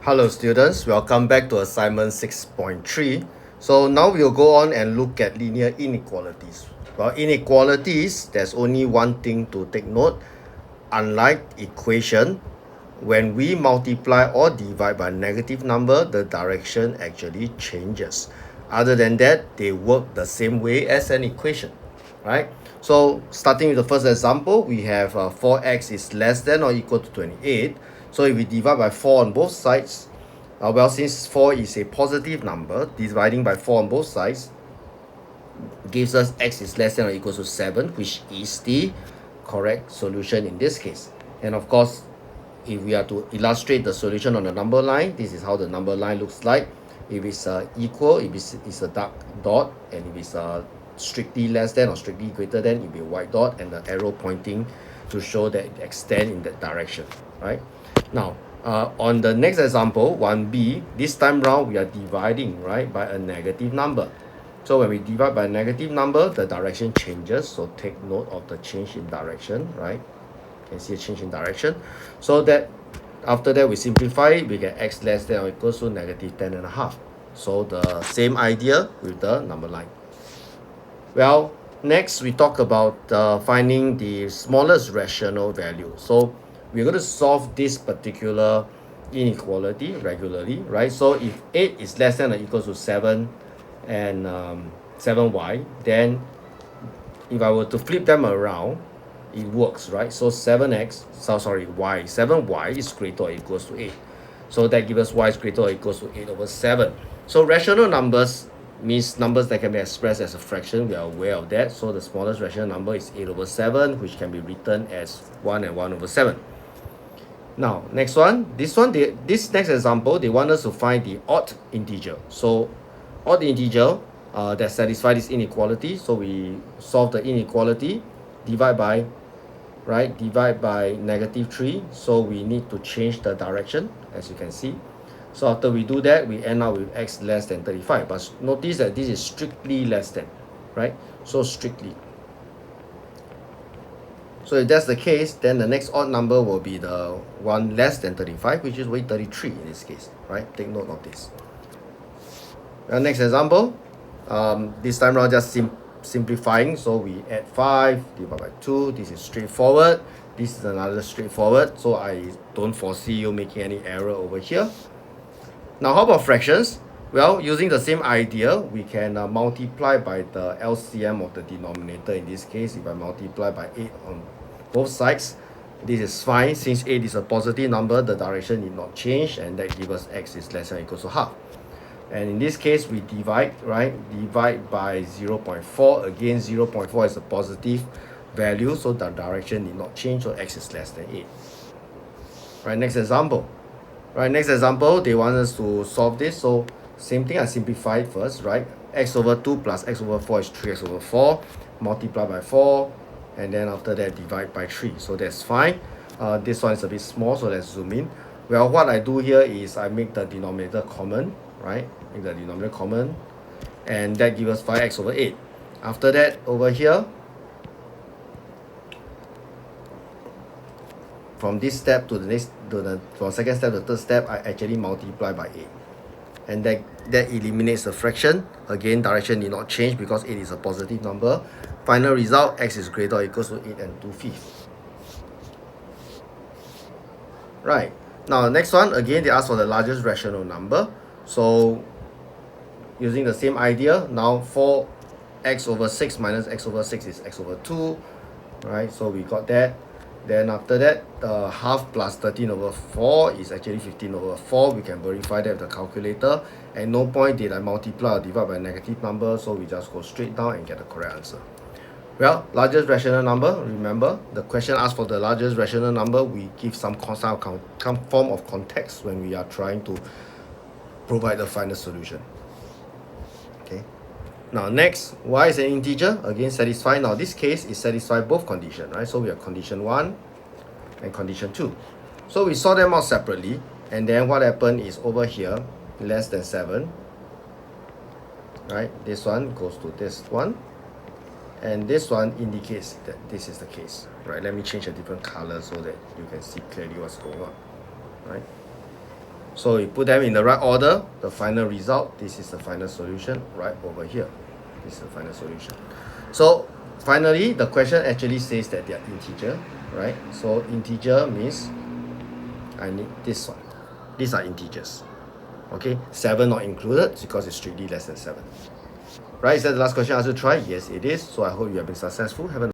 Hello students, welcome back to assignment 6.3. So now we'll go on and look at linear inequalities. Well, inequalities, there's only one thing to take note. Unlike equation, when we multiply or divide by negative number, the direction actually changes. Other than that, they work the same way as an equation, right? So starting with the first example, we have 4x is less than or equal to 28. So if we divide by 4 on both sides, well, since 4 is a positive number, dividing by 4 on both sides gives us x is less than or equal to 7, which is the correct solution in this case. And of course, if we are to illustrate the solution on the number line, this is how the number line looks like. If it's equal, if it's a dark dot, and if it's strictly less than or strictly greater than, it will be a white dot and the arrow pointing to show that it extends in that direction, right? Now, on the next example, 1b, this time round we are dividing, right, by a negative number. So when we divide by a negative number, the direction changes. So take note of the change in direction, right? You can see a change in direction. So that after that we simplify it, we get x less than or equals to negative 10 and a half. So the same idea with the number line. Well, next we talk about finding the smallest rational value. So we're going to solve this particular inequality regularly, right? So if 8 is less than or equals to 7 and 7y, then if I were to flip them around, it works, right? So 7x, y, 7y is greater or equals to 8. So that gives us y is greater or equals to 8 over 7. So rational numbers means numbers that can be expressed as a fraction. We are aware of that. So the smallest rational number is 8 over 7, which can be written as 1 and 1 over 7. Now, next one. This next example, they want us to find the odd integer. So odd integer that satisfies this inequality. So we solve the inequality, divide by negative 3. So we need to change the direction, as you can see. So after we do that, we end up with x less than 35. But notice that this is strictly less than, right? So strictly. So if that's the case, then the next odd number will be the one less than 35, which is weight 33 in this case, right? Take note of this. Next example, this time around just simplifying. So we add 5, divide by 2. This is straightforward. This is another straightforward. So I don't foresee you making any error over here. Now, how about fractions? Well, using the same idea, we can multiply by the LCM of the denominator. In this case, if I multiply by 8 on both sides, this is fine. Since 8 is a positive number, the direction need not change, and that gives us x is less than or equal to half. And in this case, we divide, right? Divide by 0.4. Again, 0.4 is a positive value, so the direction need not change, so x is less than 8. Right, next example. Right, next example, they want us to solve this. So same thing, I simplify it first, right? X over 2 plus x over 4 is 3x over 4. Multiply by 4. And then after that, divide by 3. So that's fine. This one is a bit small, so let's zoom in. Well, what I do here is I make the denominator common, right? Make the denominator common. And that gives us 5x over 8. After that, over here, from this step to the next, from second step to the third step, I actually multiply by 8. And that eliminates the fraction. Again, direction need not change because 8 is a positive number. Final result, x is greater or equals to 8 and 2/5. Right. Now, the next one, again, they ask for the largest rational number. So, using the same idea, now 4x over 6 minus x over 6 is x over 2. Right, so we got that. Then after that, half plus 13 over 4 is actually 15 over 4. We can verify that with the calculator. At no point did I multiply or divide by a negative number, so we just go straight down and get the correct answer. Well, largest rational number, remember, the question asks for the largest rational number. We give some form of context when we are trying to provide the final solution. Okay. Now next, y is an integer, again satisfy. Now this case is satisfy both conditions, right? So we have condition 1 and condition 2. So we saw them out separately, and then what happened is over here, less than 7, right? This one goes to this one, and this one indicates that this is the case, right? Let me change a different color so that you can see clearly what's going on, right? So you put them in the right order, the final result, this is the final solution right over here. This is the final solution. So finally, the question actually says that they are integer, right? So integer means I need this one. These are integers. Okay, 7 not included because it's strictly less than 7. Right, is that the last question I asked you to try? Yes, it is. So I hope you have been successful. Have a